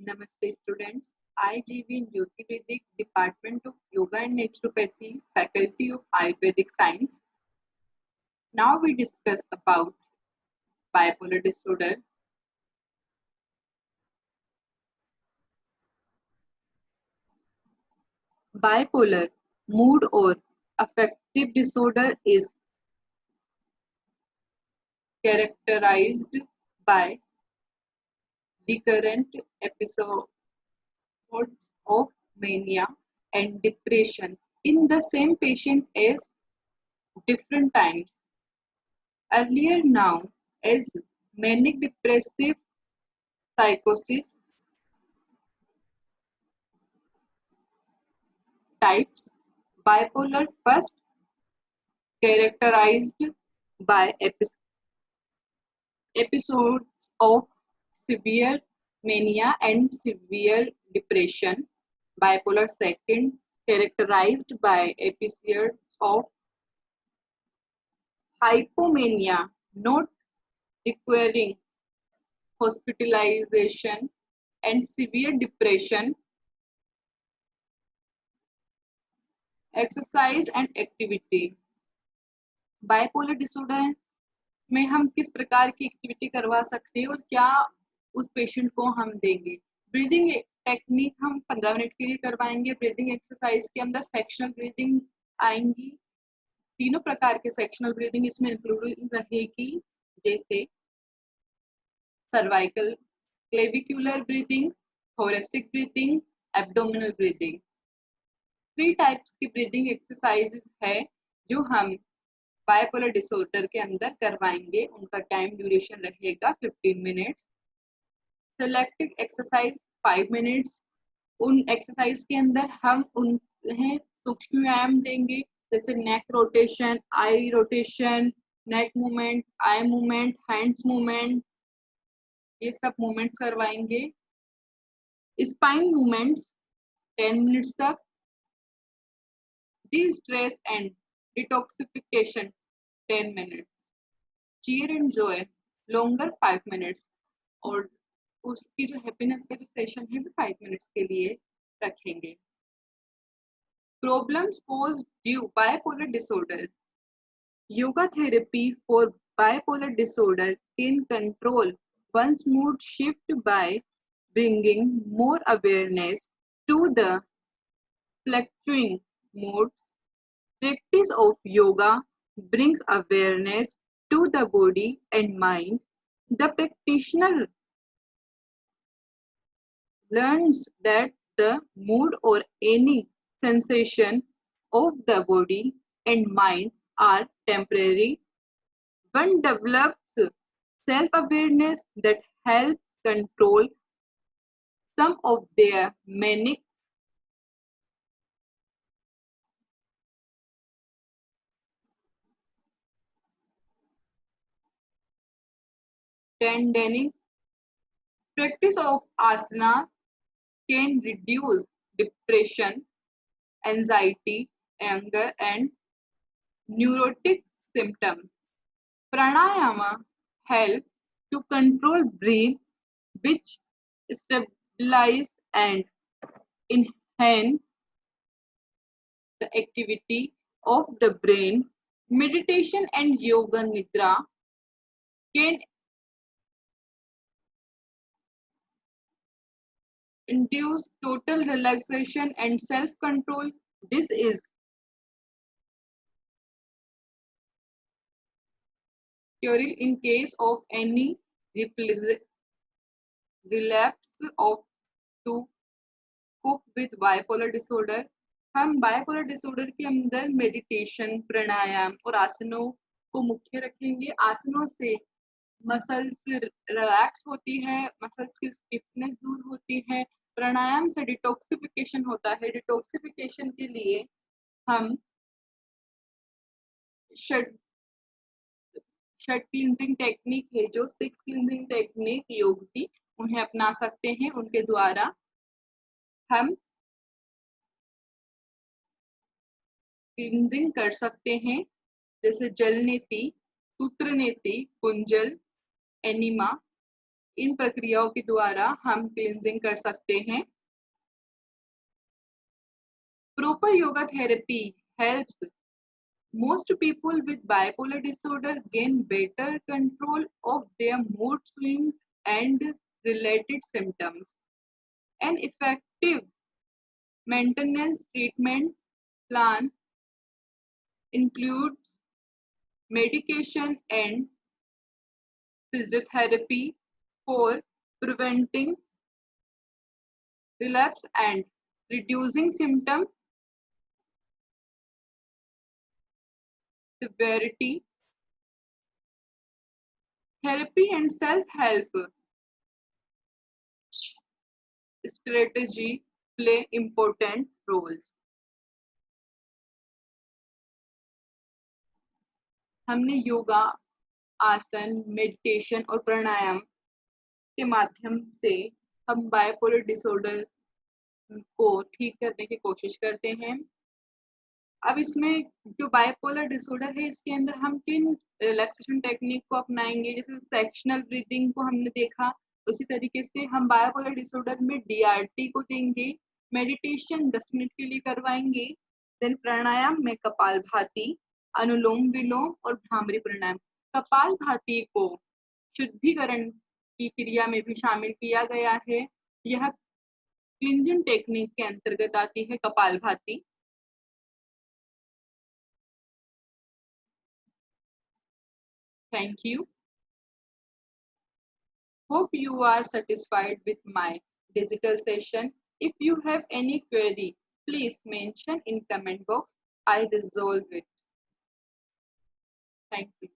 Namaste students. I GV in Jyoti Vedic, Department of Yoga and Naturopathy, Faculty of Ayurvedic Science. Now we discuss about bipolar disorder. Bipolar mood or affective disorder is characterized by recurrent episodes of mania and depression in the same patient at different times. Earlier known as manic depressive psychosis types, bipolar first characterized by episodes of severe mania and severe depression, bipolar second characterized by episodes of hypomania not requiring hospitalization and severe depression, exercise and activity. Bipolar disorder में हम किस प्रकार की activity करवा सकते हैं और क्या उस पेशेंट को हम देंगे। ब्रीदिंग टेक्निक हम 15 मिनट के लिए करवाएंगे। ब्रीदिंग एक्सरसाइज के अंदर सेक्शनल ब्रीदिंग आएंगी। तीनों प्रकार के सेक्शनल ब्रीदिंग इसमें इंक्लूड रहेगी, जैसे cervical clavicular breathing, thoracic breathing, abdominal breathing. 3 types की ब्रीदिंग एक्सरसाइजेज है जो हम बाइपोलर डिसऑर्डर के अंदर करवाएंगे। उनका टाइम ड्यूरेशन रहेगा 15 मिनट्स। Selected exercise 5 minutes. उन एक्सरसाइज के अंदर हम उन्हें सूक्ष्म व्यायाम देंगे, जैसे neck rotation, eye rotation, neck movement, eye movement, hands movement, ये सब मूवमेंट्स करवाएंगे। स्पाइन मूवमेंट्स 10 मिनट्स तक। de-stress and detoxification 10 minutes, cheer and joy longer 5 minutes, और उसकी जो हैप्पीनेस का जो सेशन है वो 5 मिनट्स के लिए रखेंगे। Problems caused due bipolar disorder. Yoga therapy for bipolar disorder can control one's mood shift by bringing more awareness to the fluctuating moods. Practice of yoga brings awareness to the body and mind. The practitioner learns that the mood or any sensation of the body and mind are temporary. One develops self-awareness that helps control some of their manic tendencies. Practice of asana can reduce depression, anxiety, anger, and neurotic symptoms. Pranayama helps to control breathing, which stabilize and enhance the activity of the brain. Meditation and yoga nidra can induce total relaxation and self-control. This is crucial in case of any relapse of to cope with bipolar disorder. हम bipolar disorder के अंदर meditation, प्राणायाम और आसनों को मुख्य रखेंगे। आसनों से मसल्स रिलैक्स होती है, मसल्स की स्टिफनेस दूर होती है। प्राणायाम से डिटॉक्सिफिकेशन होता है। डिटॉक्सिफिकेशन के लिए हम षट क्लींजिंग टेक्निक है, जो 6 क्लींजिंग टेक्निक योग की, उन्हें अपना सकते हैं। उनके द्वारा हम क्लींजिंग कर सकते हैं, जैसे जल नीति, सूत्र नीति, कुंजल, एनिमा, इन प्रक्रियाओं के द्वारा हम क्लींजिंग कर सकते हैं। Proper yoga therapy helps most people with bipolar disorder gain better control of their mood swings and related symptoms. An effective maintenance treatment plan includes medication and physiotherapy for preventing relapse and reducing symptom severity. Therapy and self-help strategy play important roles. हमने योगा, आसन, meditation और प्राणायाम के माध्यम से हम bipolar disorder को ठीक करने की कोशिश करते हैं। अब इसमें जो बाइपोलर डिसऑर्डर है इसके अंदर हम किन रिलैक्सेशन टेक्निक को अपनाएंगे, जैसे सेक्शनल ब्रीदिंग को हमने देखा, उसी तरीके से हम बाइपोलर डिसऑर्डर में DRT को देंगे, मेडिटेशन 10 मिनट के लिए करवाएंगे, देन प्राणायाम में कपालभाति, अनुलोम विलोम और भ्रामरी प्राणायाम। कपालभाति को शुद्धिकरण की क्रिया में भी शामिल किया गया है। यह क्लिंजिंग टेक्निक के अंतर्गत आती है kapalbhati. Thank you. Hope you are satisfied with my digital session. If you have any query, please mention in comment box. I resolve it. Thank you.